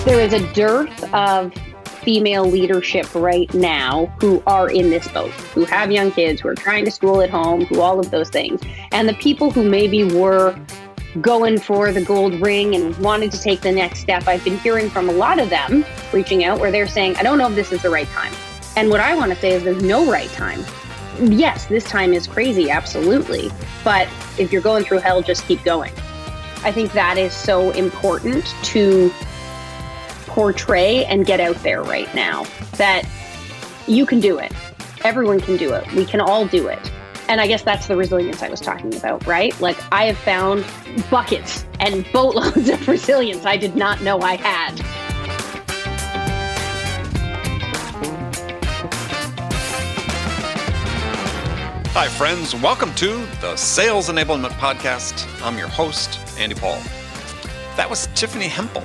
There is a dearth of female leadership right now who are in this boat, who have young kids, who are trying to school at home, who all of those things. And the people who maybe were going for the gold ring and wanted to take the next step, I've been hearing from a lot of them reaching out where they're saying, I don't know if this is the right time. And what I want to say is there's no right time. Yes, this time is crazy, absolutely. But if you're going through hell, just keep going. I think that is so important to portray and get out there right now, that you can do it. Everyone can do it. We can all do it. And I guess that's the resilience I was talking about, right? Like, I have found buckets and boatloads of resilience I did not know I had. Hi, friends. Welcome to the Sales Enablement Podcast. I'm your host, Andy Paul. That was Tiffany Heimpel.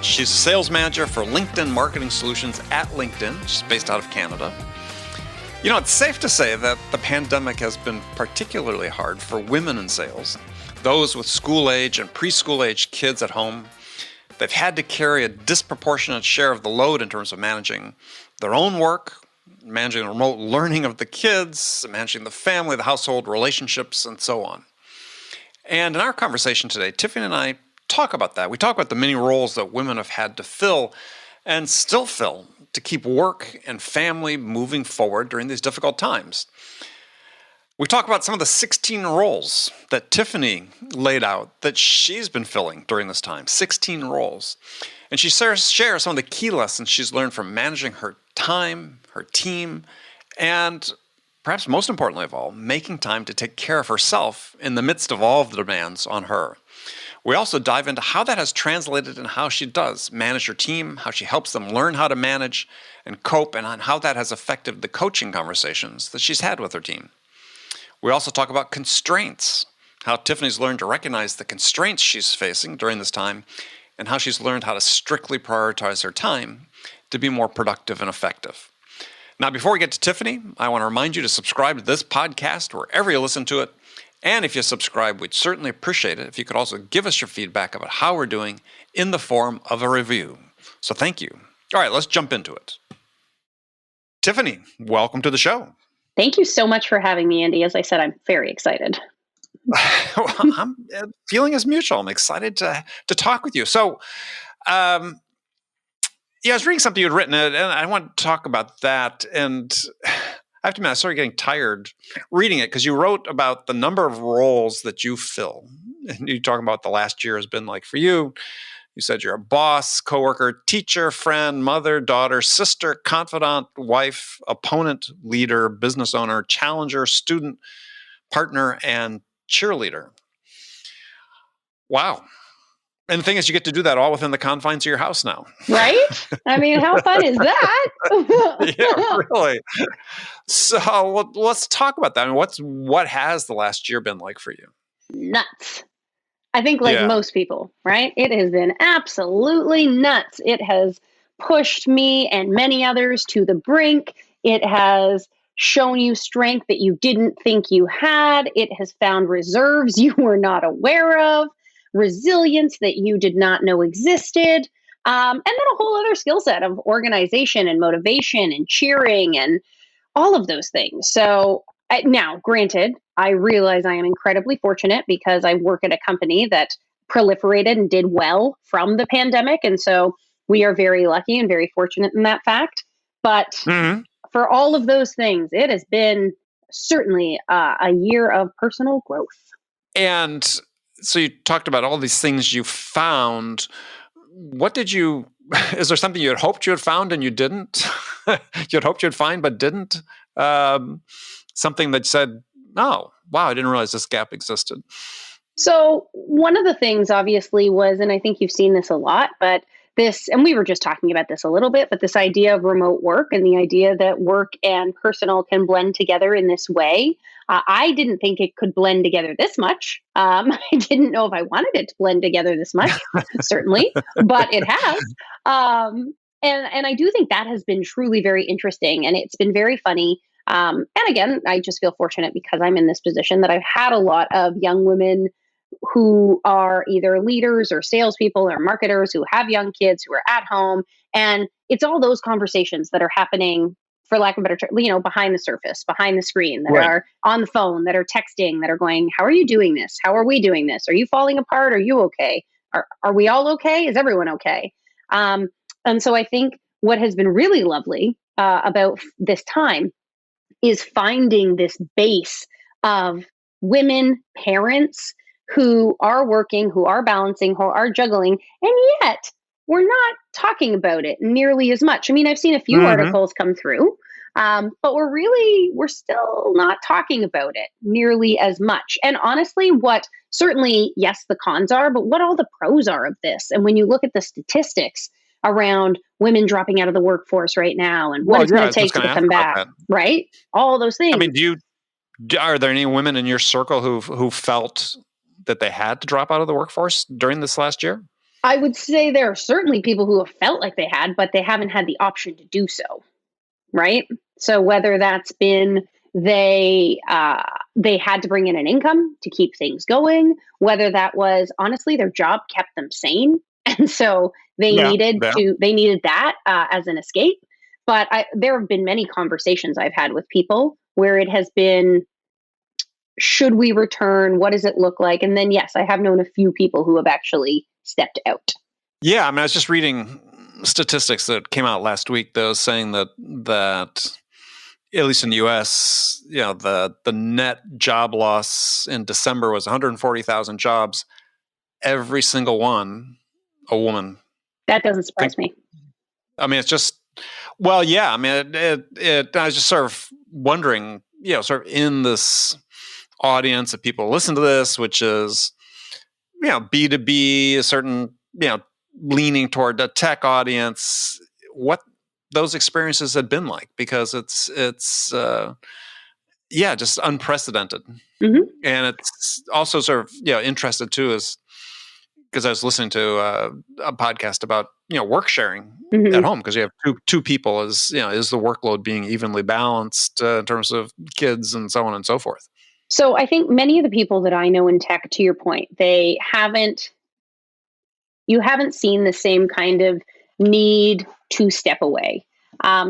She's a sales manager for LinkedIn Marketing Solutions at LinkedIn. She's based out of Canada. You know, it's safe to say that the pandemic has been particularly hard for women in sales. Those with school-age and preschool-age kids at home, they've had to carry a disproportionate share of the load in terms of managing their own work, managing the remote learning of the kids, managing the family, the household relationships, and so on. And in our conversation today, Tiffany and I talk about that. We talk about the many roles that women have had to fill and still fill to keep work and family moving forward during these difficult times. We talk about some of the 16 roles that Tiffany laid out that she's been filling during this time, 16 roles. And she shares some of the key lessons she's learned from managing her time, her team, and perhaps most importantly of all, making time to take care of herself in the midst of all of the demands on her. We also dive into how that has translated in how she does manage her team, how she helps them learn how to manage and cope, and on how that has affected the coaching conversations that she's had with her team. We also talk about constraints, how Tiffany's learned to recognize the constraints she's facing during this time, and how she's learned how to strictly prioritize her time to be more productive and effective. Now, before we get to Tiffany, I want to remind you to subscribe to this podcast wherever you listen to it. And if you subscribe, we'd certainly appreciate it if you could also give us your feedback about how we're doing in the form of a review. So thank you. All right, let's jump into it. Tiffany, welcome to the show. Thank you so much for having me, Andy. As I said, I'm very excited. Well, feeling is mutual. I'm excited to talk with you. So, I was reading something you'd written, and I want to talk about that. And I have to admit, I started getting tired reading it because you wrote about the number of roles that you fill. And you talk about the last year has been like for you. You said you're a boss, coworker, teacher, friend, mother, daughter, sister, confidant, wife, opponent, leader, business owner, challenger, student, partner, and cheerleader. Wow. And the thing is, you get to do that all within the confines of your house now. Right? I mean, how fun is that? Yeah, really. So let's talk about that. I mean, what has the last year been like for you? Nuts. I think like most people, right? It has been absolutely nuts. It has pushed me and many others to the brink. It has shown you strength that you didn't think you had. It has found reserves you were not aware of, resilience that you did not know existed, and then a whole other skill set of organization and motivation and cheering and all of those things. So now, granted, I realize I am incredibly fortunate because I work at a company that proliferated and did well from the pandemic. And so we are very lucky and very fortunate in that fact. But for all of those things, it has been certainly a year of personal growth. And so you talked about all these things you found. Is there something you had hoped you had found and you didn't? You had hoped you'd find but didn't? Something that said, oh, wow, I didn't realize this gap existed. So one of the things obviously was, and I think you've seen this a lot, but this, and we were just talking about this a little bit, but this idea of remote work and the idea that work and personal can blend together in this way. I didn't think it could blend together this much. I didn't know if I wanted it to blend together this much, certainly, but it has. And I do think that has been truly very interesting, and it's been very funny. And again, I just feel fortunate because I'm in this position that I've had a lot of young women who are either leaders or salespeople or marketers who have young kids who are at home. And it's all those conversations that are happening, for lack of a better term, behind the surface, behind the screen, that Right. are on the phone, that are texting, that are going, how are you doing this? How are we doing this? Are you falling apart? Are you okay? Are we all okay? Is everyone okay? And so I think what has been really lovely about this time is finding this base of women, parents who are working, who are balancing, who are juggling, and yet we're not talking about it nearly as much. I mean, I've seen a few Mm-hmm. articles come through, but we're still not talking about it nearly as much. And honestly, what certainly, yes, the cons are, but what all the pros are of this. And when you look at the statistics around women dropping out of the workforce right now and what Well, it's yeah, going I to was just take to going to ask come about back, that. right? All those I things. mean, are there any women in your circle who felt that they had to drop out of the workforce during this last year? I would say there are certainly people who have felt like they had, but they haven't had the option to do so, right? So whether that's been they had to bring in an income to keep things going, whether that was honestly their job kept them sane, and so Yeah. they needed that as an escape. But there have been many conversations I've had with people where it has been, should we return? What does it look like? And then, yes, I have known a few people who have actually stepped out. Yeah, I mean, I was just reading statistics that came out last week, though, saying that at least in the U.S., the net job loss in December was 140,000 jobs. Every single one, a woman. That doesn't surprise me. I mean, it's just, well, yeah. I mean, I was just sort of wondering, sort of in this audience of people who listen to this, which is, B2B, a certain, leaning toward the tech audience, what those experiences had been like, because it's just unprecedented. Mm-hmm. And it's also sort of, interested too, is because I was listening to a podcast about, work sharing at home, because you have two people, is the workload being evenly balanced in terms of kids and so on and so forth. So I think many of the people that I know in tech, to your point, you haven't seen the same kind of need to step away.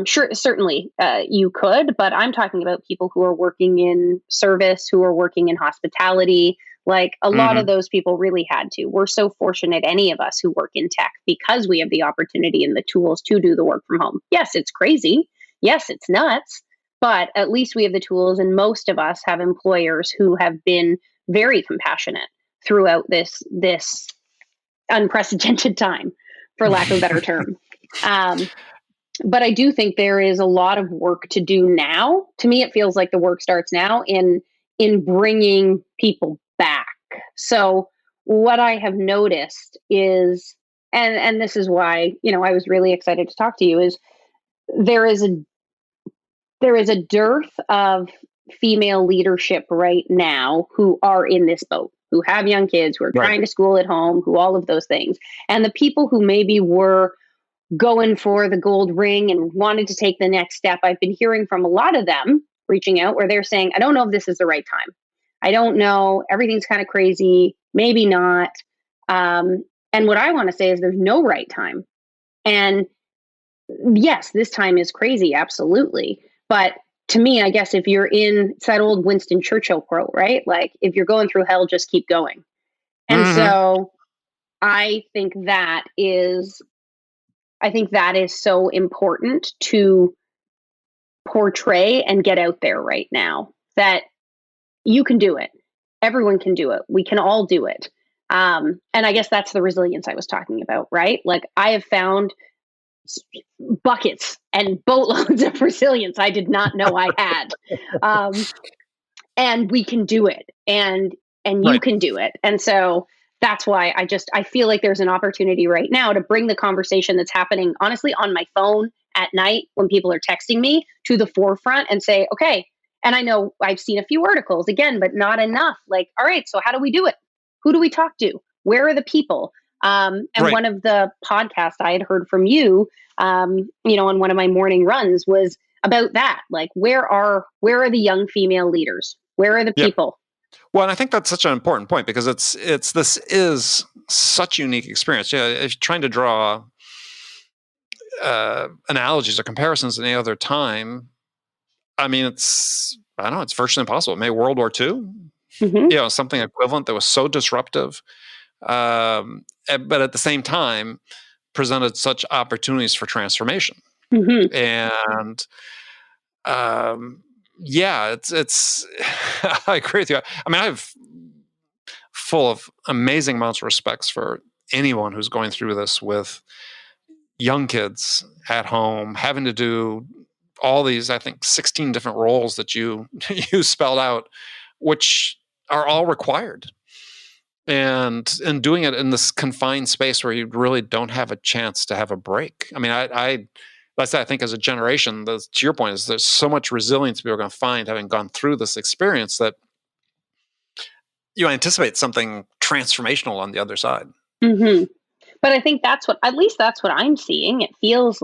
Sure, certainly you could, but I'm talking about people who are working in service, who are working in hospitality. Like a lot of those people really had to. We're so fortunate, any of us who work in tech, because we have the opportunity and the tools to do the work from home. Yes, it's crazy. Yes, it's nuts. But at least we have the tools, and most of us have employers who have been very compassionate throughout this unprecedented time, for lack of a better term. But I do think there is a lot of work to do now. To me, it feels like the work starts now in bringing people back. So what I have noticed is, and this is why, I was really excited to talk to you, is there is a dearth of female leadership right now who are in this boat, who have young kids, who are trying to school at home, who all of those things. And the people who maybe were going for the gold ring and wanted to take the next step, I've been hearing from a lot of them reaching out where they're saying, I don't know if this is the right time. I don't know. Everything's kind of crazy. Maybe not. And what I want to say is there's no right time. And yes, this time is crazy. Absolutely. But to me, I guess if you're it's that old Winston Churchill quote, right? Like, if you're going through hell, just keep going. And so I think that is so important to portray and get out there right now, that you can do it. Everyone can do it. We can all do it. And I guess that's the resilience I was talking about, right? Like, I have found buckets and boatloads of resilience I did not know I had. And we can do it, and you can do it. And so that's why I feel like there's an opportunity right now to bring the conversation that's happening, honestly, on my phone at night when people are texting me, to the forefront and say, okay. And I know I've seen a few articles again, but not enough. Like, all right, so how do we do it? Who do we talk to? Where are the people? And one of the podcasts I had heard from you, on one of my morning runs, was about that. Like, where are the young female leaders? Where are the people? Well, and I think that's such an important point because this is such a unique experience. Yeah, if you're trying to draw analogies or comparisons any other time, I mean, I don't know, it's virtually impossible. Maybe World War II, something equivalent that was so disruptive, but at the same time presented such opportunities for transformation. And it's I agree with you. I mean, I've full of amazing amounts of respects for anyone who's going through this with young kids at home, having to do all these, I think, 16 different roles that you spelled out, which are all required. And doing it in this confined space where you really don't have a chance to have a break. I mean, I think as a generation, to your point, is there's so much resilience people are going to find having gone through this experience that you anticipate something transformational on the other side. But I think at least that's what I'm seeing. It feels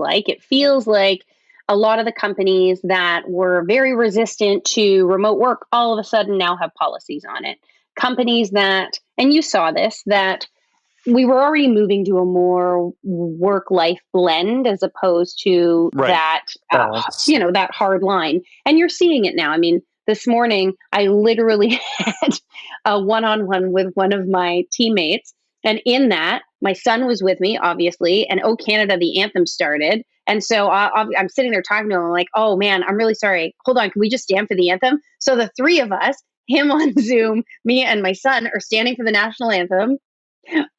like a lot of the companies that were very resistant to remote work all of a sudden now have policies on it. Companies that, and you saw this, that we were already moving to a more work-life blend as opposed to that hard line. And you're seeing it now. I mean, this morning, I literally had a one-on-one with one of my teammates. And in that, my son was with me, obviously, and Oh Canada, the anthem started. And so I'm sitting there talking to him, I'm like, oh man, I'm really sorry. Hold on, can we just stand for the anthem? So the three of us, him on Zoom, me and my son, are standing for the national anthem.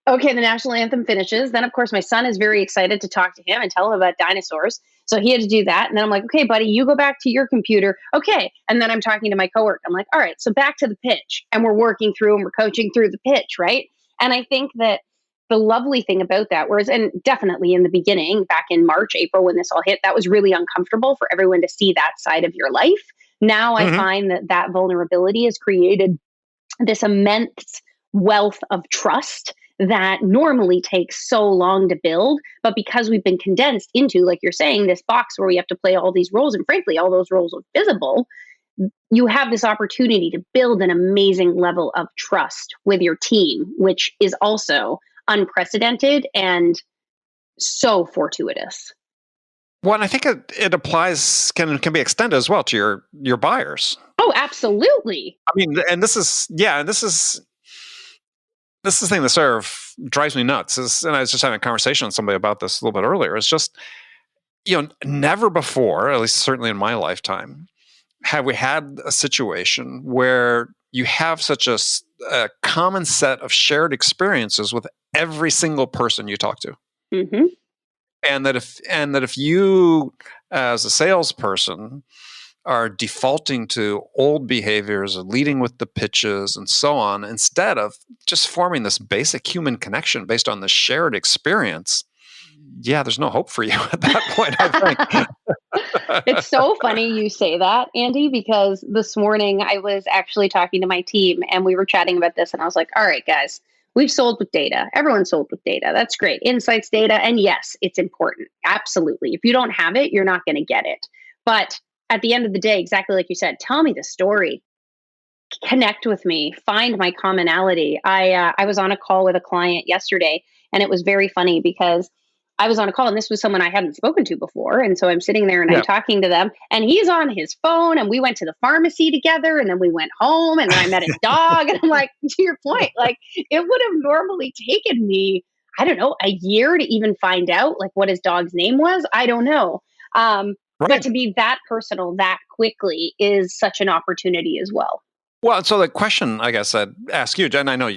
Okay, the national anthem finishes. Then, of course, my son is very excited to talk to him and tell him about dinosaurs. So he had to do that. And then I'm like, okay, buddy, you go back to your computer. Okay. And then I'm talking to my coworker. I'm like, all right, so back to the pitch. And we're working through and we're coaching through the pitch, right? And I think that the lovely thing about that, and definitely in the beginning, back in March, April, when this all hit, that was really uncomfortable for everyone to see that side of your life. Now I find that vulnerability has created this immense wealth of trust that normally takes so long to build. But because we've been condensed into, like you're saying, this box where we have to play all these roles, and frankly, all those roles are visible, you have this opportunity to build an amazing level of trust with your team, which is also unprecedented and so fortuitous. Well, and I think it applies, can be extended as well to your buyers. Oh, absolutely. I mean, and this is the thing that sort of drives me nuts. And I was just having a conversation with somebody about this a little bit earlier. It's just, never before, at least certainly in my lifetime, have we had a situation where you have such a common set of shared experiences with every single person you talk to. And that if you, as a salesperson, are defaulting to old behaviors, leading with the pitches and so on, instead of just forming this basic human connection based on the shared experience, there's no hope for you at that point, I think. It's so funny you say that, Andy, because this morning I was actually talking to my team and we were chatting about this and I was like, all right, guys, we've sold with data. Everyone's sold with data. That's great. Insights data. And yes, it's important. Absolutely. If you don't have it, you're not going to get it. But at the end of the day, exactly like you said, tell me the story. Connect with me. Find my commonality. I was on a call with a client yesterday, and it was very funny because I was on a call, and this was someone I hadn't spoken to before. And so I'm sitting there and I'm talking to them, and he's on his phone, and we went to the pharmacy together, and then we went home, and then I met his dog. And I'm like, to your point, like it would have normally taken me, I don't know, a year to even find out like what his dog's name was. I don't know. But to be that personal that quickly is such an opportunity as well. Well, so the question, I guess, I'd ask you, Jen, I know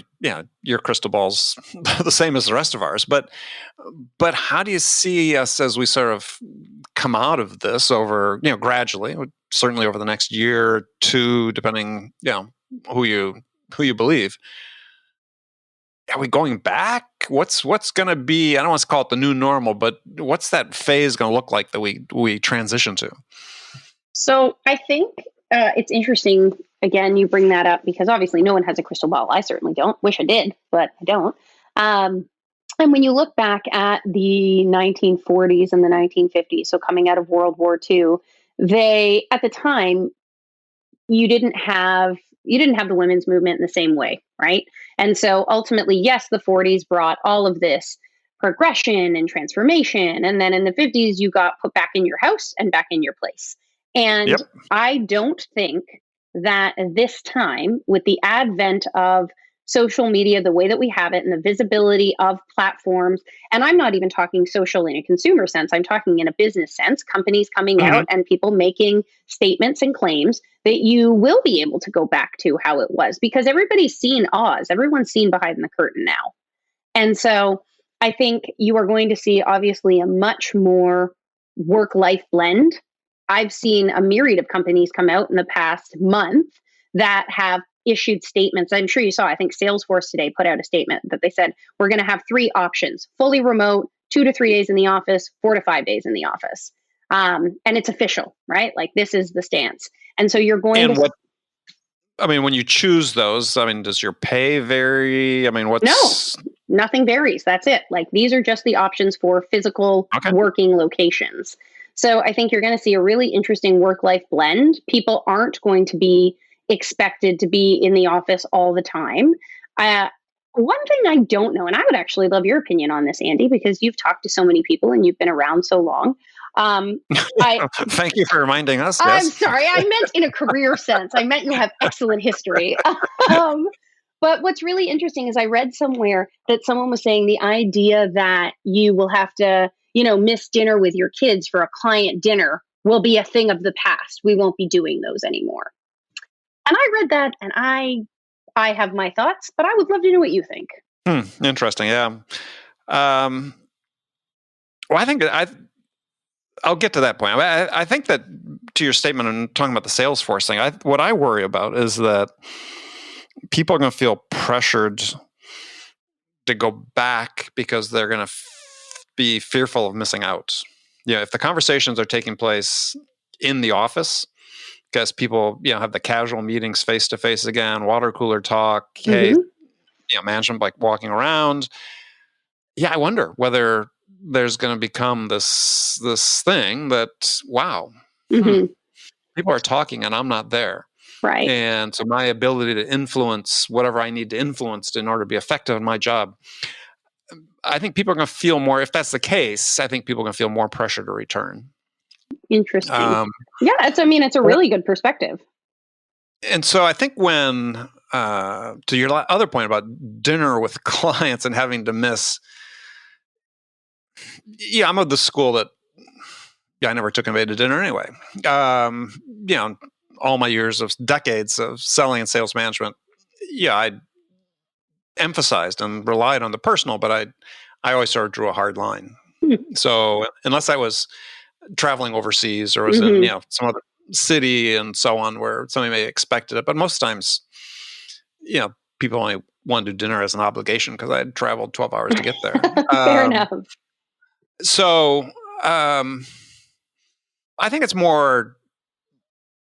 your crystal ball's the same as the rest of ours, but how do you see us as we sort of come out of this over, gradually, certainly over the next year or two, depending, who you believe? Are we going back? What's going to be, I don't want to call it the new normal, but what's that phase going to look like that we transition to? So I think it's interesting, again, you bring that up because obviously no one has a crystal ball. I certainly don't. Wish I did, but I don't. And when you look back at the 1940s and the 1950s, so coming out of World War II, at the time, you didn't have you didn't have the women's movement in the same way, right? And so ultimately, yes, the 40s brought all of this progression and transformation. And then in the 50s, you got put back in your house and back in your place. And Yep. I don't think that this time, with the advent of social media, the way that we have it, and the visibility of platforms, and I'm not even talking social in a consumer sense, I'm talking in a business sense, companies coming Mhm. out and people making statements and claims that you will be able to go back to how it was because everybody's seen Oz, everyone's seen behind the curtain now. And so I think you are going to see obviously a much more work life blend. I've seen a myriad of companies come out in the past month that have issued statements. I'm sure you saw, I think Salesforce today put out a statement that they said, we're going to have three options: fully remote, 2 to 3 days in the office, 4 to 5 days in the office. And it's official, right? Like this is the stance. And so you're going And to. what, I mean, when you choose those, I mean, does your pay vary? I mean, No, what's nothing varies. That's it. Like these are just the options for physical okay? working locations. So I think you're going to see a really interesting work life blend. People aren't going to be expected to be in the office all the time. Uh, One thing I don't know, and I would actually love your opinion on this, Andy, because you've talked to so many people and you've been around so long. Um, I Thank you for reminding us. I'm Yes. sorry. I meant in a career sense. I meant you have excellent history. Um, but what's really interesting is I read somewhere that someone was saying the idea that you will have to, miss dinner with your kids for a client dinner will be a thing of the past. We won't be doing those anymore. And I read that and I have my thoughts, but I would love to know what you think. Interesting. Yeah. Um, well, I'll get to that point. I think that to your statement and talking about the Salesforce thing, what I worry about is that people are going to feel pressured to go back because they're going to be fearful of missing out. Yeah, if the conversations are taking place in the office, because people, have the casual meetings face to face again, water cooler talk, hey, Mm-hmm. management like walking around. Yeah, I wonder whether there's going to become this thing that wow, Mm-hmm. people are talking and I'm not there. Right. And so my ability to influence whatever I need to influence in order to be effective in my job, I think people are going to feel more, if that's the case, I think people are going to feel more pressure to return. Interesting. Um, Yeah, it's a really good perspective. and so I think when, to your other point about dinner with clients and having to miss, I'm of the school that, I never took anybody to dinner anyway. All my years of decades of selling and sales management, I emphasized and relied on the personal, but I always sort of drew a hard line. So unless I was traveling overseas or was in, Mm-hmm. some other city and so on where somebody may have expected it, but most times, people only want to do dinner as an obligation because I had traveled 12 hours to get there. Fair enough. So I think it's more.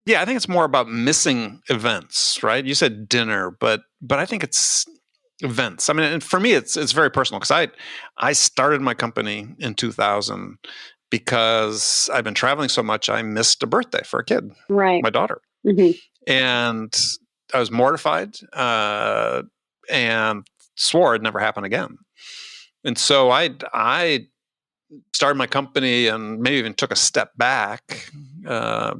Yeah, I think it's more about missing events, right? You said dinner, but I think it's events. I mean, and for me, it's very personal because I started my company in 2000 because I've been traveling so much. I missed a birthday for a kid, Right. my daughter, Mm-hmm. and I was mortified and swore it'd never happen again. And so I started my company and maybe even took a step back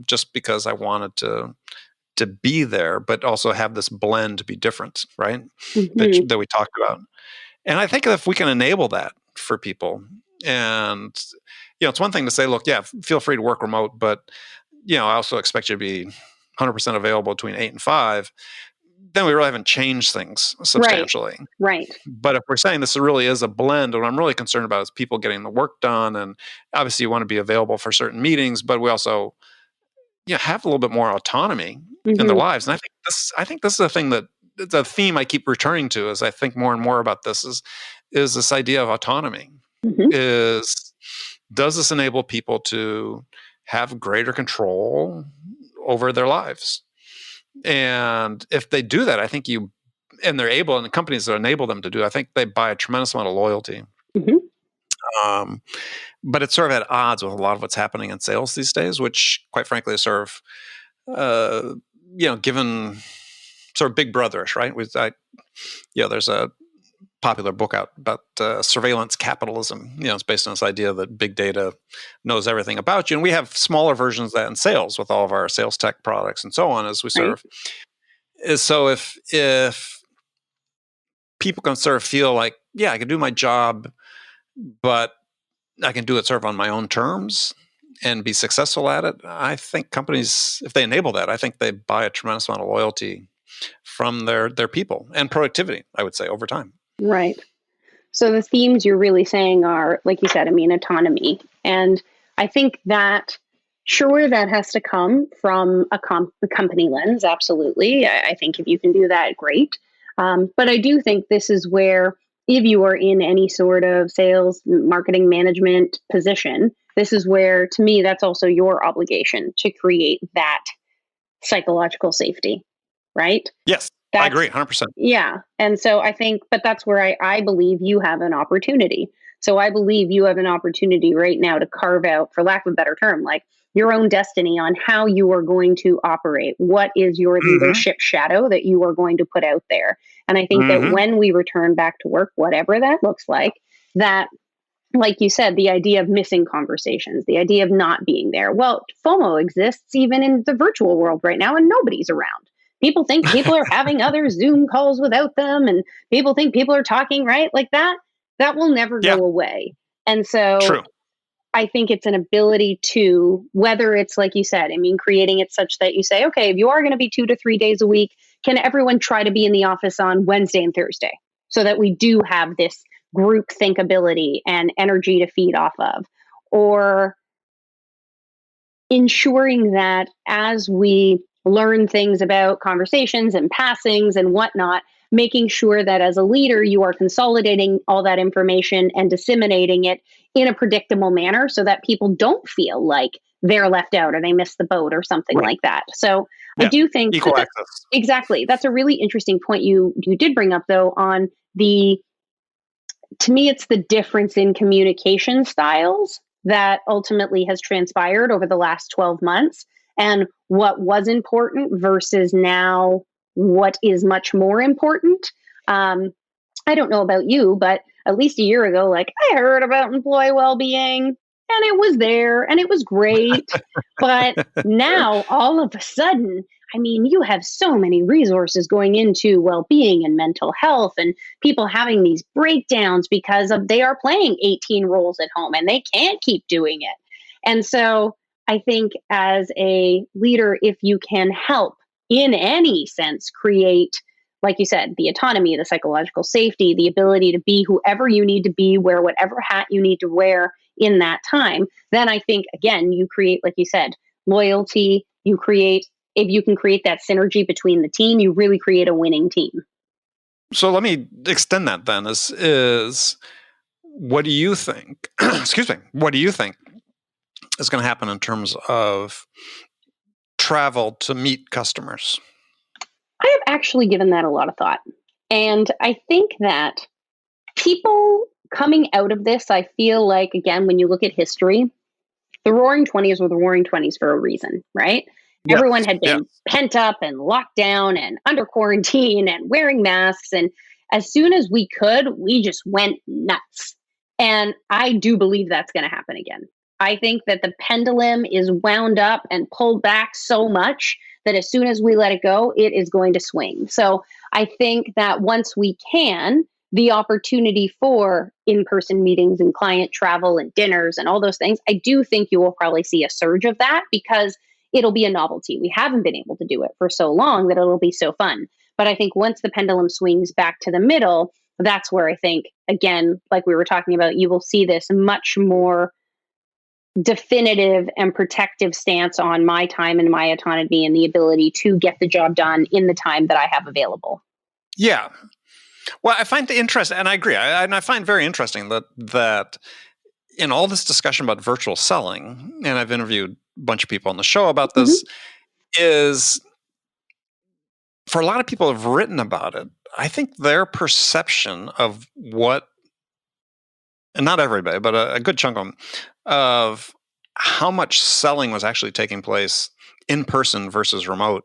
just because I wanted to be there, but also have this blend to be different, right? Mm-hmm. That we talked about. And I think if we can enable that for people, and it's one thing to say, look, feel free to work remote, but I also expect you to be 100% available between 8 and 5. Then we really haven't changed things substantially. Right. But if we're saying this really is a blend, what I'm really concerned about is people getting the work done. And obviously you want to be available for certain meetings, but we also have a little bit more autonomy in their Mm-hmm. lives. And I think this is a thing that the theme I keep returning to as I think more and more about this is this idea of autonomy. Mm-hmm. Does this enable people to have greater control over their lives? And if they do that, I think and they're able, and the companies that enable them to do, I think they buy a tremendous amount of loyalty. Mm-hmm. But it's sort of at odds with a lot of what's happening in sales these days, which, quite frankly, is sort of, given sort of big brotherish, right? There's a popular book out about surveillance capitalism. It's based on this idea that big data knows everything about you. And we have smaller versions of that in sales with all of our sales tech products and so on as we sort of. So if people can sort of feel like, I can do my job, but I can do it sort of on my own terms and be successful at it, I think companies, if they enable that, I think they buy a tremendous amount of loyalty from their people and productivity, I would say, over time. Right. So the themes you're really saying are, like you said, autonomy. And I think that, sure, that has to come from a company lens. Absolutely. I think if you can do that, great. But I do think this is where, if you are in any sort of sales, marketing management position, this is where, to me, that's also your obligation to create that psychological safety, right? Yes, I agree, 100%. Yeah. And so I think, but that's where I believe you have an opportunity. So I believe you have an opportunity right now to carve out, for lack of a better term, like your own destiny on how you are going to operate. What is your leadership shadow that you are going to put out there? And I think that when we return back to work, whatever that looks like, that, like you said, the idea of missing conversations, the idea of not being there. Well, FOMO exists even in the virtual world right now, and nobody's around. People think people are having other Zoom calls without them, and people think people are talking, right? Like that will never go away. And so True. I think it's an ability to, whether it's like you said, creating it such that you say, okay, if you are going to be 2 to 3 days a week, can everyone try to be in the office on Wednesday and Thursday so that we do have this group thinkability and energy to feed off of? Or ensuring that as we learn things about conversations and passings and whatnot, making sure that as a leader, you are consolidating all that information and disseminating it in a predictable manner so that people don't feel like they're left out or they missed the boat or something like that. So I do think equal access. Exactly. That's a really interesting point you did bring up, though, on to me, it's the difference in communication styles that ultimately has transpired over the last 12 months and what was important versus now what is much more important. I don't know about you, but at least a year ago, like I heard about employee well-being and it was there and it was great. But now all of a sudden, you have so many resources going into well-being and mental health and people having these breakdowns because they are playing 18 roles at home and they can't keep doing it. And so I think as a leader, if you can help in any sense create, like you said, the autonomy, the psychological safety, the ability to be whoever you need to be, wear whatever hat you need to wear in that time, then I think, again, you create, like you said, loyalty. If you can create that synergy between the team, you really create a winning team. So let me extend that then is what do you think, excuse me, what do you think is going to happen in terms of travel to meet customers? I have actually given that a lot of thought. And I think that people coming out of this, I feel like, again, when you look at history, the Roaring 20s were the Roaring 20s for a reason, right? Yes. Everyone had been pent up and locked down and under quarantine and wearing masks. And as soon as we could, we just went nuts. And I do believe that's going to happen again. I think that the pendulum is wound up and pulled back so much that as soon as we let it go, it is going to swing. So I think that once we can, the opportunity for in-person meetings and client travel and dinners and all those things, I do think you will probably see a surge of that because it'll be a novelty. We haven't been able to do it for so long that it'll be so fun. But I think once the pendulum swings back to the middle, that's where I think, again, like we were talking about, you will see this much more definitive and protective stance on my time and my autonomy and the ability to get the job done in the time that I have available. Yeah. Well, I find it interesting, and I agree. I find very interesting that in all this discussion about virtual selling, and I've interviewed a bunch of people on the show about this, is for a lot of people who have written about it, I think their perception of what, and not everybody, but a good chunk of them, of how much selling was actually taking place in person versus remote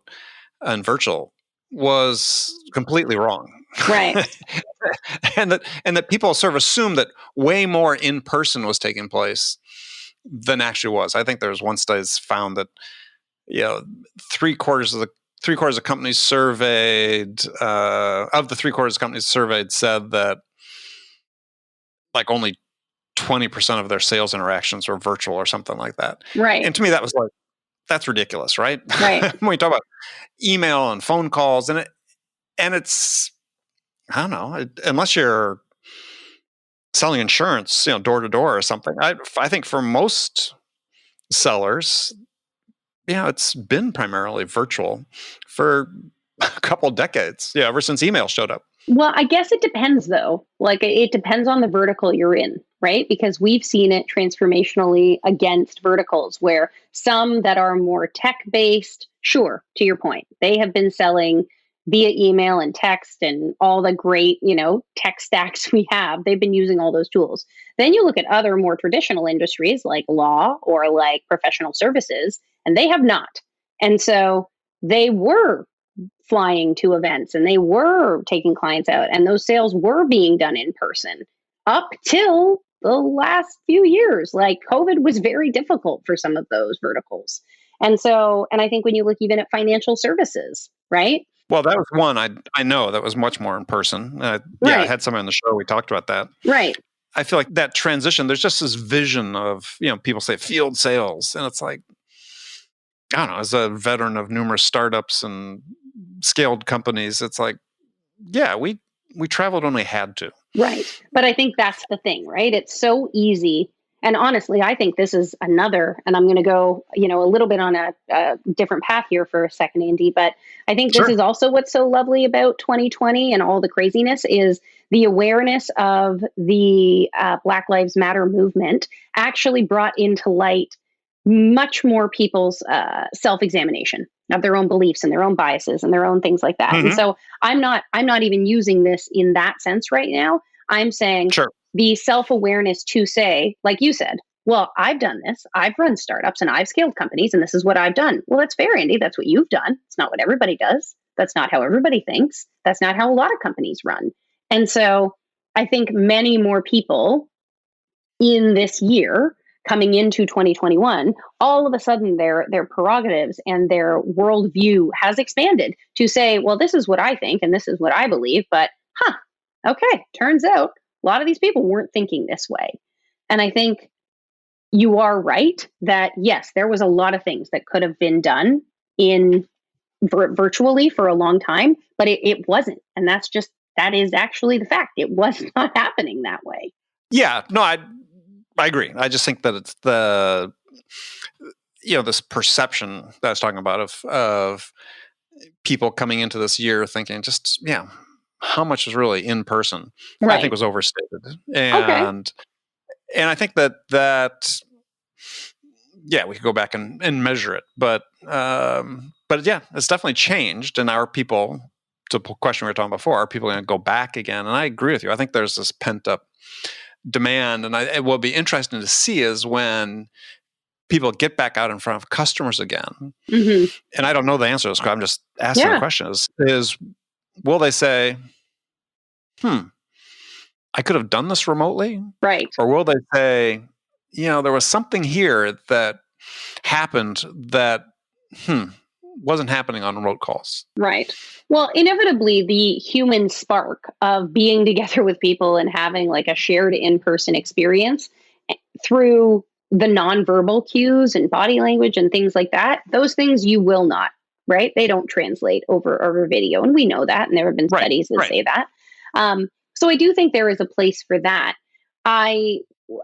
and virtual was completely wrong. Right. and that people sort of assume that way more in person was taking place than actually was. I think there's one study that's found that three-quarters of companies surveyed said that like only 20% of their sales interactions were virtual or something like that. Right. And to me, that was like, that's ridiculous, right? Right. When we talk about email and phone calls, and it's, I don't know, unless you're selling insurance, door to door or something. I think for most sellers, it's been primarily virtual for a couple decades. Yeah, ever since email showed up. Well, I guess it depends though. Like it depends on the vertical you're in, right? Because we've seen it transformationally against verticals where some that are more tech-based, sure, to your point, they have been selling via email and text and all the great, tech stacks we have. They've been using all those tools. Then you look at other more traditional industries like law or like professional services, and they have not. And so they were flying to events and they were taking clients out and those sales were being done in person up till the last few years. Like COVID was very difficult for some of those verticals. And I think when you look even at financial services, right? Well, that was one I know that was much more in person. Right. I had someone on the show. We talked about that. Right. I feel like that transition, there's just this vision of, people say field sales. And it's like, I don't know, as a veteran of numerous startups and scaled companies, it's like, yeah, we traveled when we had to. Right. But I think that's the thing, right? It's so easy. And honestly, I think this is another, and I'm going to go, a little bit on a different path here for a second, Andy, but I think this is also what's so lovely about 2020 and all the craziness is the awareness of the Black Lives Matter movement actually brought into light much more people's self-examination of their own beliefs and their own biases and their own things like that. Mm-hmm. And so I'm not even using this in that sense right now. I'm saying the self-awareness to say, like you said, well, I've done this. I've run startups and I've scaled companies and this is what I've done. Well, that's fair, Andy. That's what you've done. It's not what everybody does. That's not how everybody thinks. That's not how a lot of companies run. And so I think many more people in this year coming into 2021, all of a sudden their prerogatives and their worldview has expanded to say, well, this is what I think and this is what I believe, but okay, turns out a lot of these people weren't thinking this way. And I think you are right that, yes, there was a lot of things that could have been done in virtually for a long time, but it wasn't. And that is actually the fact. It was not happening that way. Yeah, no, I agree. I just think that it's the, this perception that I was talking about of people coming into this year thinking how much is really in person, I think was overstated. And I think that we could go back and measure it. But yeah, it's definitely changed. And our people, to the question we were talking about before, are people going to go back again? And I agree with you. I think there's this pent up demand. And it will be interesting to see is when people get back out in front of customers again. Mm-hmm. And I don't know the answer to this question. I'm just asking the question is will they say, I could have done this remotely? Right. Or will they say, there was something here that happened that wasn't happening on remote calls? Right. Well, inevitably, the human spark of being together with people and having like a shared in-person experience through the nonverbal cues and body language and things like that, those things you will not, right? They don't translate over video. And we know that. And there have been studies that say that. So I do think there is a place for that. I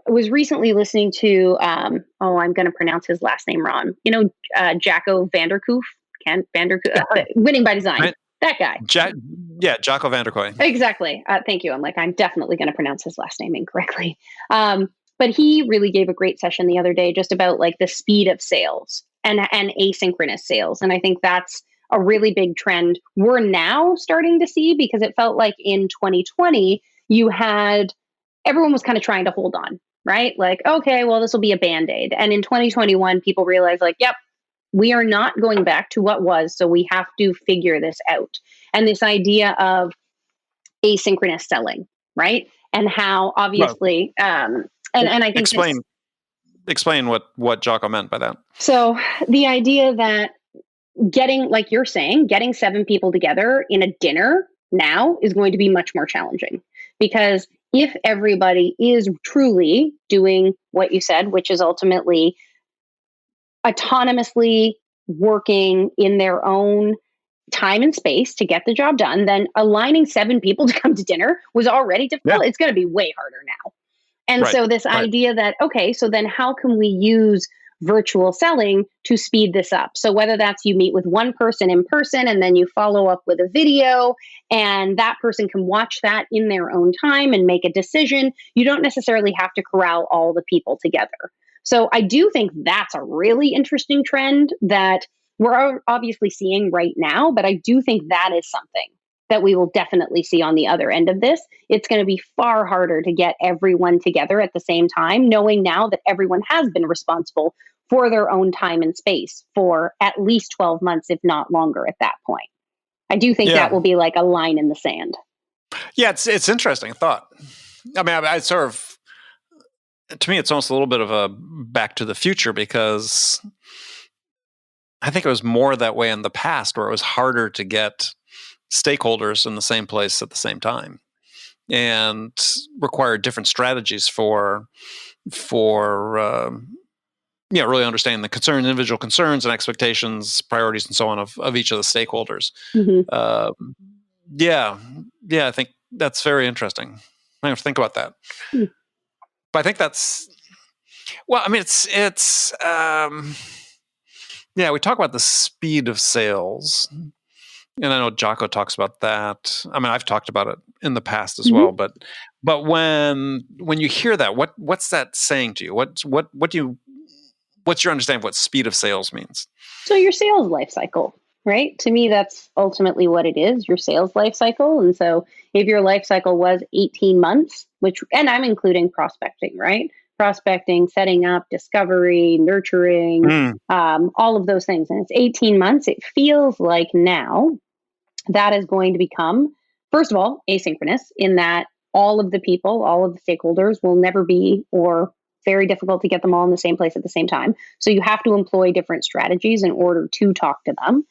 was recently listening to, I'm going to pronounce his last name wrong. Jacco Vanderkoof, Winning by Design. Right. That guy. Jacco Vanderkooy. Exactly. Thank you. I'm definitely going to pronounce his last name incorrectly. But he really gave a great session the other day just about like the speed of sales and asynchronous sales. And I think that's a really big trend we're now starting to see, because it felt like in 2020, everyone was kind of trying to hold on, right? Like, okay, well, this will be a Band-Aid. And in 2021, people realized like, yep, we are not going back to what was, so we have to figure this out. And this idea of asynchronous selling, right? And how obviously, and I think explain what Jocko meant by that. So the idea that getting, like you're saying, getting 7 people together in a dinner now is going to be much more challenging, because if everybody is truly doing what you said, which is ultimately autonomously working in their own time and space to get the job done, then aligning 7 people to come to dinner was already difficult. Yeah. It's going to be way harder now. And so this idea that, okay, so then how can we use virtual selling to speed this up? So whether that's you meet with one person in person and then you follow up with a video, and that person can watch that in their own time and make a decision. You don't necessarily have to corral all the people together. So I do think that's a really interesting trend that we're obviously seeing right now, but I do think that is something that we will definitely see on the other end of this. It's going to be far harder to get everyone together at the same time, knowing now that everyone has been responsible for their own time and space for at least 12 months, if not longer at that point. I do think that will be like a line in the sand. Yeah, it's interesting thought. I mean, I sort of, to me, it's almost a little bit of a back to the future, because I think it was more that way in the past, where it was harder to get stakeholders in the same place at the same time, and required different strategies for really understanding the individual concerns and expectations, priorities, and so on of each of the stakeholders. Mm-hmm. I think that's very interesting. I have to think about that. Mm. But I think that's, well, I mean, it's we talk about the speed of sales. And I know Jocko talks about that. I mean, I've talked about it in the past as well. But when you hear that, what's that saying to you? What's your understanding of what speed of sales means? So your sales life cycle, right? To me, that's ultimately what it is, your sales life cycle. And so if your life cycle was 18 months, and I'm including prospecting, right? Prospecting, setting up, discovery, nurturing, all of those things. And it's 18 months. It feels like now that is going to become, first of all, asynchronous, in that all of the people, all of the stakeholders will never be, or very difficult to get them all in the same place at the same time. So you have to employ different strategies in order to talk to them.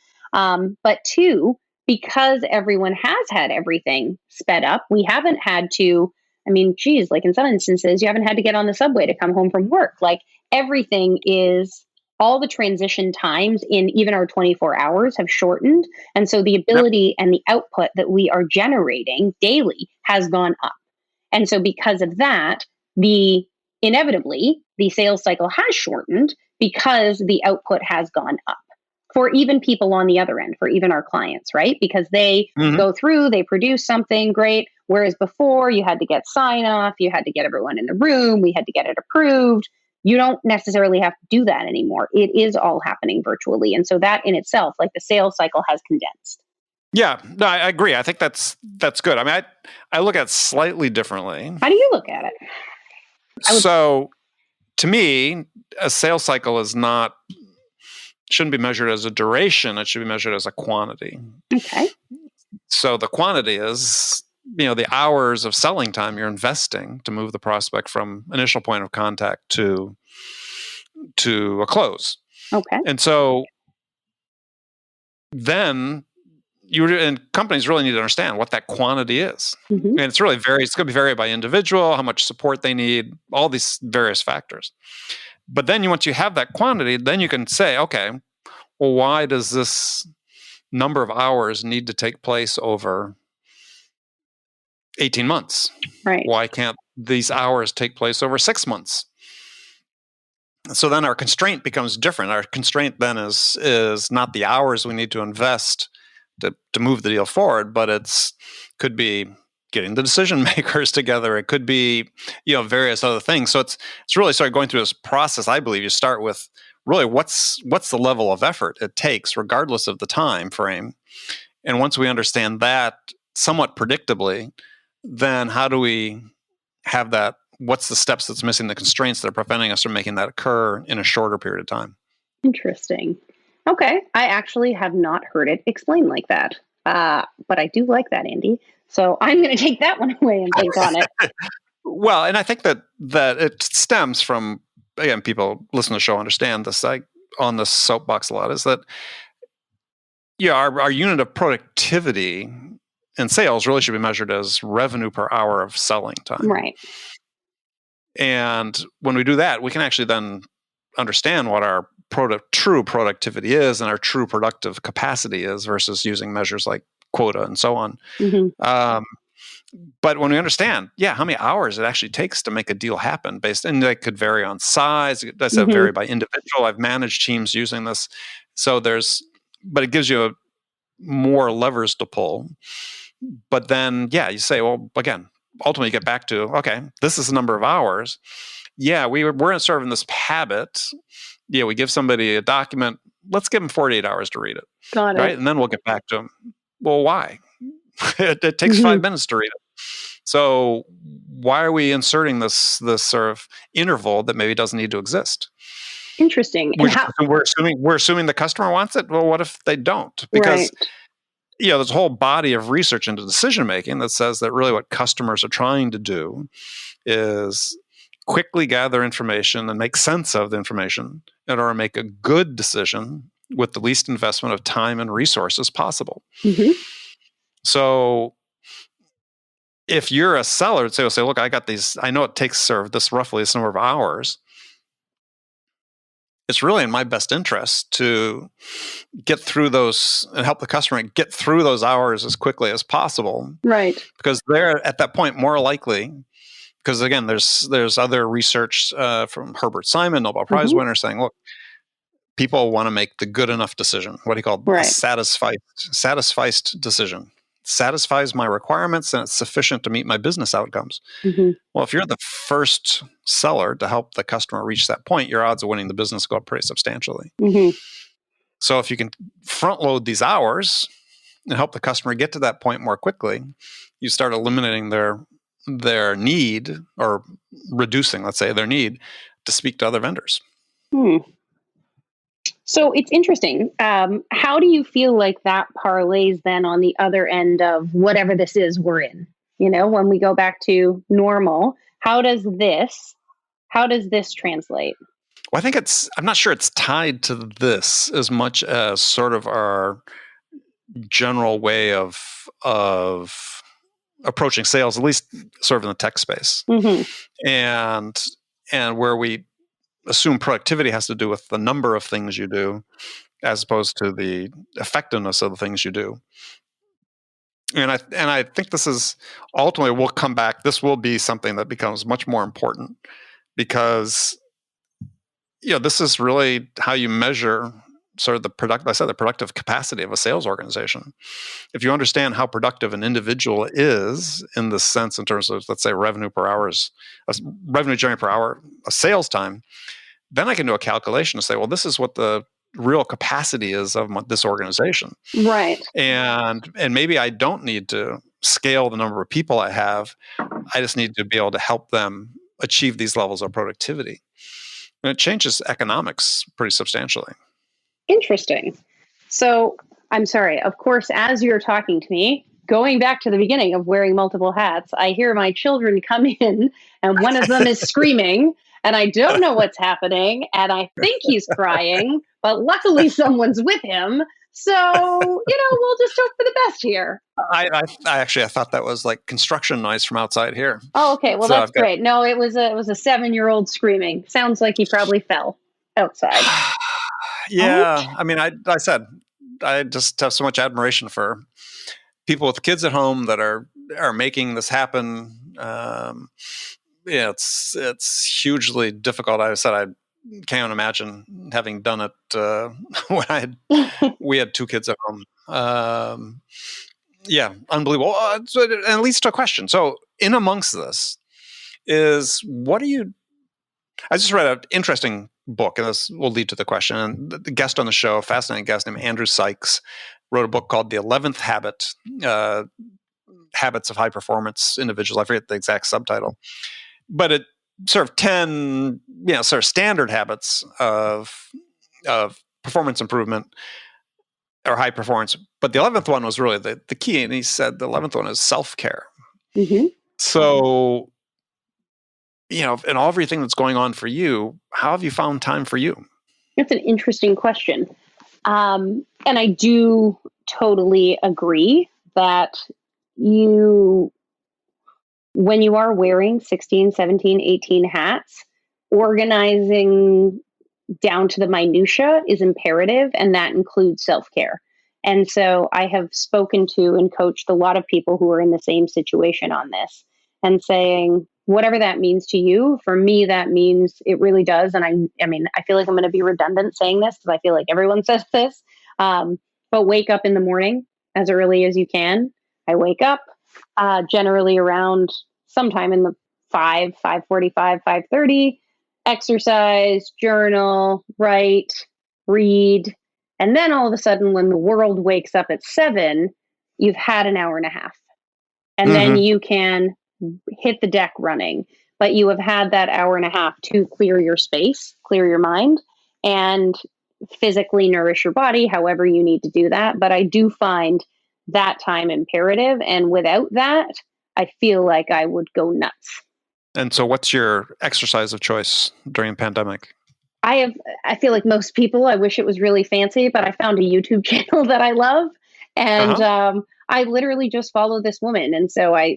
But 2, because everyone has had everything sped up, we haven't had to, like in some instances, you haven't had to get on the subway to come home from work. Like everything is, all the transition times in even our 24 hours have shortened. And so the ability and the output that we are generating daily has gone up. And so because of that, inevitably, the sales cycle has shortened because the output has gone up for even people on the other end, for even our clients, right? Because they go through, they produce something great. Whereas before you had to get sign off, you had to get everyone in the room, we had to get it approved. You don't necessarily have to do that anymore. It is all happening virtually. And so that in itself, like the sales cycle has condensed. Yeah, no, I agree. I think that's good. I mean, I look at it slightly differently. How do you look at it? So to me, a sales cycle shouldn't be measured as a duration. It should be measured as a quantity. Okay. So the quantity is, the hours of selling time you're investing to move the prospect from initial point of contact to a close. Okay. And so then and companies really need to understand what that quantity is. Mm-hmm. And it's really it's going to be varied by individual, how much support they need, all these various factors. But then once you have that quantity, then you can say, okay, well, why does this number of hours need to take place over 18 months? Right. Why can't these hours take place over 6 months? So then our constraint becomes different. Our constraint then is not the hours we need to invest to move the deal forward, but could be getting the decision makers together. It could be, various other things. So it's really sort of going through this process. I believe you start with really what's the level of effort it takes, regardless of the time frame. And once we understand that somewhat predictably, then how do we have that? What's the steps that's missing, the constraints that are preventing us from making that occur in a shorter period of time? Interesting. Okay. I actually have not heard it explained like that. But I do like that, Andy. So I'm going to take that one away and think on it. Well, and I think that it stems from, again, people listen to the show understand this. I on the soapbox a lot is that our unit of productivity in sales really should be measured as revenue per hour of selling time. Right. And when we do that, we can actually then understand what our true productivity is and our true productive capacity is versus using measures like quota and so on. Mm-hmm. But when we understand, how many hours it actually takes to make a deal happen and that could vary on size. It does vary by individual. I've managed teams using this. So but it gives you more levers to pull. But then, you say, well, again, ultimately you get back to, okay, this is the number of hours. We're sort of in this habit. We give somebody a document. Let's give them 48 hours to read it. Got it. Right. And then we'll get back to them. Well, why? It takes 5 minutes to read it. So why are we inserting this sort of interval that maybe doesn't need to exist? Interesting. We're assuming the customer wants it. Well, what if they don't? Because there's a whole body of research into decision making that says that really what customers are trying to do is quickly gather information and make sense of the information in order to make a good decision with the least investment of time and resources possible. Mm-hmm. So if you're a seller, say, look, I got these, I know it takes this number of hours. It's really in my best interest to get through those and help the customer get through those hours as quickly as possible. Right. Because they're at that point more likely, because again, there's other research from Herbert Simon, Nobel Prize winner, saying, look, people want to make the good enough decision. What he called a satisfied decision. Satisfies my requirements and it's sufficient to meet my business outcomes. Mm-hmm. Well, if you're the first seller to help the customer reach that point, your odds of winning the business go up pretty substantially. Mm-hmm. So if you can front load these hours and help the customer get to that point more quickly, you start eliminating their need, or reducing, let's say, their need to speak to other vendors. So it's interesting. How do you feel like that parlays then on the other end of whatever this is we're in? When we go back to normal, how does this translate? Well, I think I'm not sure it's tied to this as much as sort of our general way of approaching sales, at least sort of in the tech space. Mm-hmm. And where we assume productivity has to do with the number of things you do as opposed to the effectiveness of the things you do. And I think this is ultimately, we'll come back, this will be something that becomes much more important because this is really how you measure sort of the productive capacity of a sales organization. If you understand how productive an individual is in this sense, in terms of, let's say, revenue generated per hour, a sales time, then I can do a calculation to say, well, this is what the real capacity is of this organization. Right. And maybe I don't need to scale the number of people I have. I just need to be able to help them achieve these levels of productivity. And it changes economics pretty substantially. Interesting. So I'm sorry, of course, as you're talking to me, going back to the beginning of wearing multiple hats, I hear my children come in and one of them is screaming and I don't know what's happening. And I think he's crying, but luckily someone's with him. So, we'll just hope for the best here. I thought that was like construction noise from outside here. Oh, okay. Well, that's great. No, it was a 7-year-old screaming. Sounds like he probably fell outside. Yeah. I mean, I said, I just have so much admiration for people with kids at home that are making this happen. It's hugely difficult. I said, I can't imagine having done it when we had 2 kids at home. Unbelievable. And it leads to a question. So in amongst this is, I just read an interesting book, and this will lead to the question. And the guest on the show, a fascinating guest named Andrew Sykes, wrote a book called The 11th Habit, Habits of High Performance Individuals. I forget the exact subtitle. But it sort of 10, sort of standard habits of performance improvement or high performance. But the 11th one was really the key. And he said the 11th one is self-care. Mm-hmm. So, in all everything that's going on for you, how have you found time for you? That's an interesting question. And I do totally agree that when you are wearing 16, 17, 18 hats, organizing down to the minutia is imperative, and that includes self-care. And so I have spoken to and coached a lot of people who are in the same situation on this and saying, whatever that means to you, for me, that means it really does. And I feel like I'm going to be redundant saying this because I feel like everyone says this, but wake up in the morning as early as you can. I wake up generally around sometime in the 5:45, 5:30, exercise, journal, write, read. And then all of a sudden, when the world wakes up at 7, you've had an hour and a half. And then you can hit the deck running. But you have had that hour and a half to clear your space, clear your mind, and physically nourish your body, however you need to do that. But I do find that time imperative. And without that, I feel like I would go nuts. And so what's your exercise of choice during pandemic? I feel like most people, I wish it was really fancy, but I found a YouTube channel that I love. And I literally just follow this woman. And so I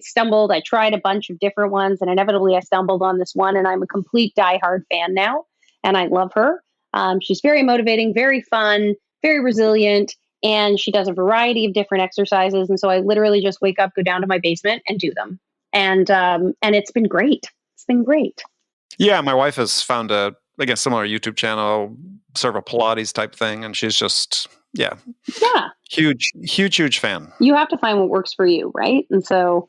tried a bunch of different ones, and inevitably I stumbled on this one, and I'm a complete diehard fan now. And I love her. She's very motivating, very fun, very resilient, and she does a variety of different exercises. And so I literally just wake up, go down to my basement and do them. And it's been great. It's been great. Yeah, my wife has found a similar YouTube channel, sort of a Pilates type thing, and she's just huge fan. You have to find what works for you, right? And so,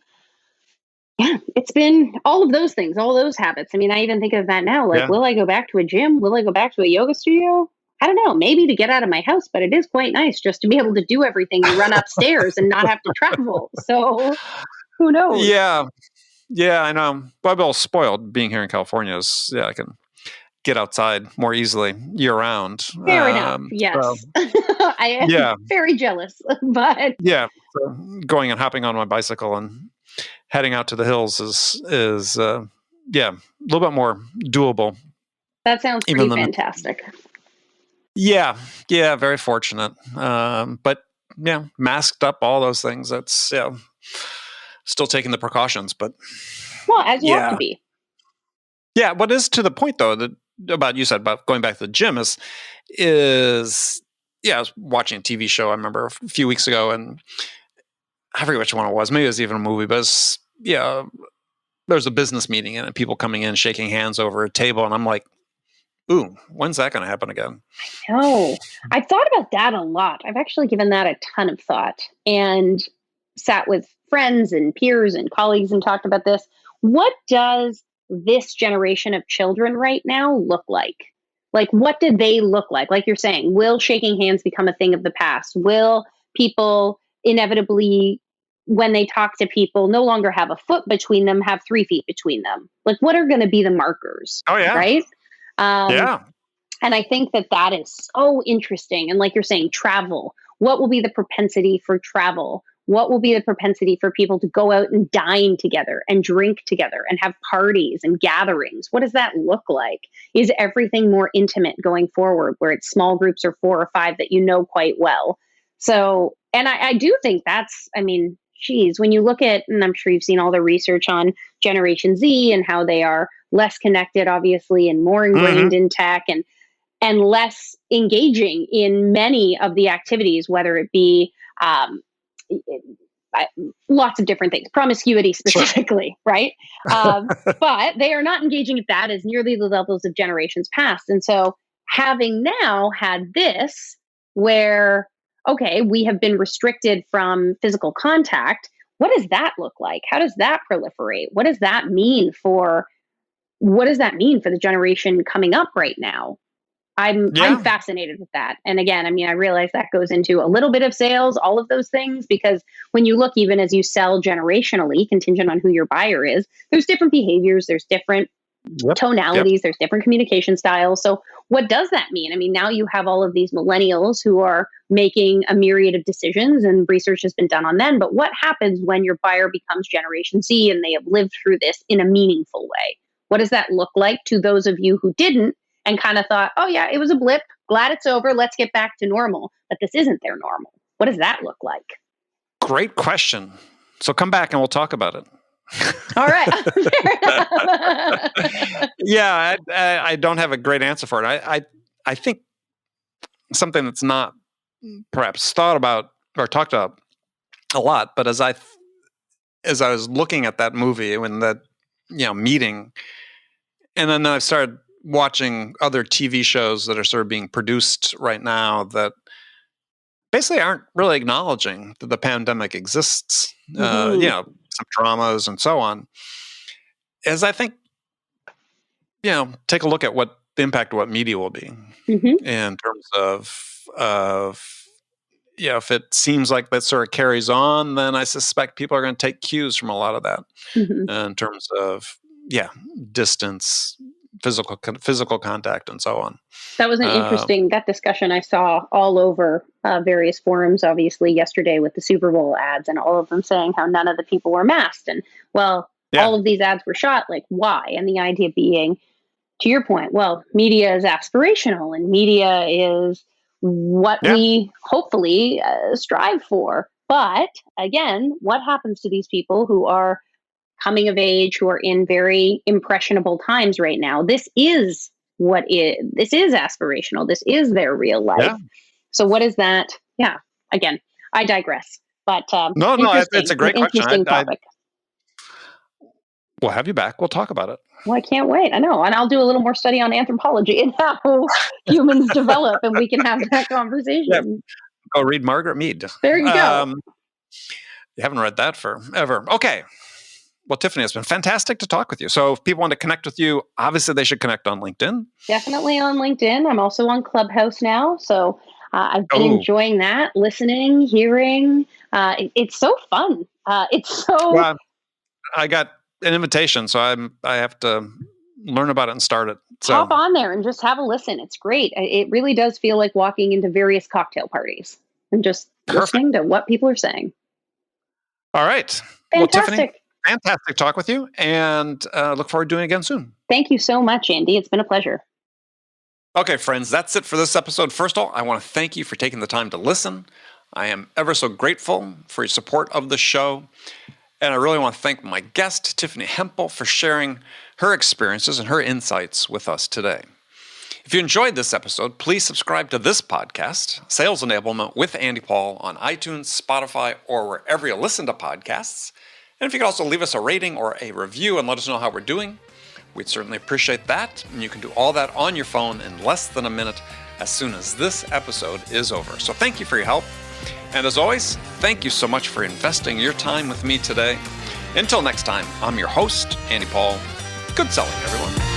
it's been all of those things, all those habits. I mean, I even think of that now. Like, will I go back to a gym? Will I go back to a yoga studio? I don't know. Maybe to get out of my house, but it is quite nice just to be able to do everything and run upstairs and not have to travel. So, who knows? Yeah, I know. But I'm a little spoiled being here in California. I can get outside more easily year round. Fair enough. Yes. So, I am very jealous, but so going and hopping on my bicycle and heading out to the hills is a little bit more doable. That sounds pretty fantastic. Yeah, very fortunate. But masked up, all those things. That's still taking the precautions, but as you have to be. Yeah, what is to the point though you said about going back to the gym is I was watching a TV show I remember a few weeks ago, and I forget which one it was. Maybe it was even a movie, but there's a business meeting and people coming in shaking hands over a table, and I'm like, ooh, when's that going to happen again? I know. I've thought about that a lot. I've actually given that a ton of thought and sat with friends and peers and colleagues and talked about this. What does this generation of children right now look like? Like, what did they look like? Like you're saying, will shaking hands become a thing of the past? Will people inevitably, when they talk to people, no longer have a foot between them, have 3 feet between them? Like, what are going to be the markers? Oh, yeah. Right? And I think that is so interesting. And like you're saying, travel. What will be the propensity for travel? What will be the propensity for people to go out and dine together and drink together and have parties and gatherings? What does that look like? Is everything more intimate going forward, where it's small groups or 4 or 5 that you know quite well? So, and I do think when you look at, and I'm sure you've seen all the research on Generation Z and how they are less connected, obviously, and more ingrained in tech and less engaging in many of the activities, whether it be lots of different things, promiscuity specifically, right? But they are not engaging at that as nearly the levels of generations past. And so having now had this where, okay, we have been restricted from physical contact, what does that look like? How does that proliferate? What does that mean for the generation coming up right now? I'm fascinated with that. And again, I realize that goes into a little bit of sales, all of those things, because when you look, even as you sell generationally, contingent on who your buyer is, there's different behaviors, there's different tonalities, there's different communication styles. So what does that mean? I mean, now you have all of these millennials who are making a myriad of decisions, and research has been done on them. But what happens when your buyer becomes Generation Z and they have lived through this in a meaningful way? What does that look like to those of you who didn't and kind of thought, oh, yeah, it was a blip. Glad it's over. Let's get back to normal. But this isn't their normal. What does that look like? Great question. So come back and we'll talk about it. All right. Yeah, I don't have a great answer for it. I think something that's not perhaps thought about or talked about a lot, but as I was looking at that movie and that meeting, and then I started watching other TV shows that are sort of being produced right now that basically aren't really acknowledging that the pandemic exists, some dramas and so on. As I think, take a look at what the impact of what media will be in terms of if it seems like that sort of carries on, then I suspect people are going to take cues from a lot of that in terms of, distance, physical contact, and so on. That was an interesting, that discussion I saw all over various forums, obviously, yesterday with the Super Bowl ads, and all of them saying how none of the people were masked. And, all of these ads were shot, like, why? And the idea being, to your point, media is aspirational, and media is what we hopefully strive for. But, again, what happens to these people who are coming of age, who are in very impressionable times right now? This is aspirational. This is their real life. Yeah. So what is that? Yeah. Again, I digress. But no, it's a great question. Interesting topic. We'll have you back. We'll talk about it. Well, I can't wait. I know. And I'll do a little more study on anthropology and how humans develop, and we can have that conversation. Yeah. Go read Margaret Mead. There you go. You haven't read that forever. Okay. Well, Tiffany, it's been fantastic to talk with you. So if people want to connect with you, obviously they should connect on LinkedIn. Definitely on LinkedIn. I'm also on Clubhouse now. So I've been enjoying that, listening, hearing. It's so fun. Well, I got an invitation, so I have to learn about it and start it. So hop on there and just have a listen. It's great. It really does feel like walking into various cocktail parties and just listening to what people are saying. All right. Fantastic. Well, Tiffany, fantastic talk with you, and look forward to doing it again soon. Thank you so much, Andy. It's been a pleasure. Okay, friends, that's it for this episode. First of all, I want to thank you for taking the time to listen. I am ever so grateful for your support of the show. And I really want to thank my guest, Tiffany Heimpel, for sharing her experiences and her insights with us today. If you enjoyed this episode, please subscribe to this podcast, Sales Enablement with Andy Paul, on iTunes, Spotify, or wherever you listen to podcasts. And if you could also leave us a rating or a review and let us know how we're doing, we'd certainly appreciate that. And you can do all that on your phone in less than a minute as soon as this episode is over. So thank you for your help. And as always, thank you so much for investing your time with me today. Until next time, I'm your host, Andy Paul. Good selling, everyone.